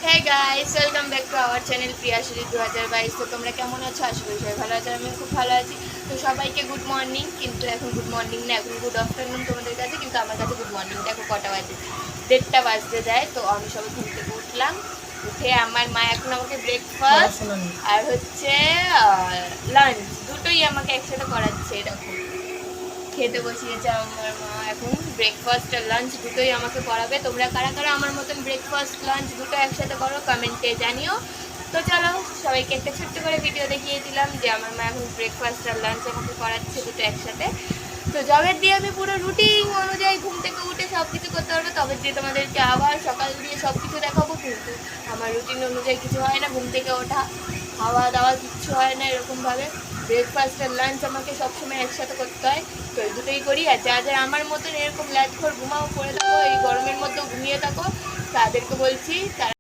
Hey guys, welcome back to our channel প্রিয়াশ্রী 2022। তো তোমরা কেমন আছো? আশা করি সবাই ভালো আছো, আমি খুব ভালো আছি। তো সবাইকে গুড মর্নিং, কিন্তু এখন গুড মর্নিং না, এখন গুড আফটারনুন তোমাদের কাছে, কিন্তু আমার কাছে গুড মর্নিং। দেখো কটা বাজে, 1:30 বাজতে যায়। তো আমি সবাই ঘুম থেকে উঠলাম, উঠে আমার মা এখন আমাকে ব্রেকফাস্ট আর হচ্ছে লাঞ্চ দুটোই আমাকে একসাথে করাচ্ছে। এরকম খেতে বসিয়েছে আমার মা, এখন ব্রেকফাস্ট আর লাঞ্চ দুটোই আমাকে করাবে। তোমরা কারা কারা আমার মতন ব্রেকফাস্ট লাঞ্চ দুটো একসাথে করো কমেন্টে জানিও। তো চলো সবাইকে একটা ছোট্ট করে ভিডিও দেখিয়ে দিলাম যে আমার মা এখন ব্রেকফাস্ট আর লাঞ্চ আমাকে করাচ্ছে দুটো একসাথে। তো জবের দিয়ে আমি পুরো রুটিন অনুযায়ী ঘুম থেকে উঠে সব কিছু করতে পারবো, তবে দিয়ে তোমাদেরকে আবার সকাল দিয়ে সব কিছু দেখাবো। কিন্তু আমার রুটিন অনুযায়ী কিছু হয় না, ঘুম থেকে ওঠা, খাওয়া দাওয়া কিচ্ছু হয় না এরকমভাবে। ব্রেকফাস্ট আর লাঞ্চ আমাকে সবসময় একসাথে করতে হয়, তো এই দুটোই করি। আর যারা আমার মতন এরকম ল্যাচ ঘর ঘুমাও করে থাকো, এই গরমের মধ্যেও ঘুমিয়ে থাকো, তাদেরকে বলছি তারা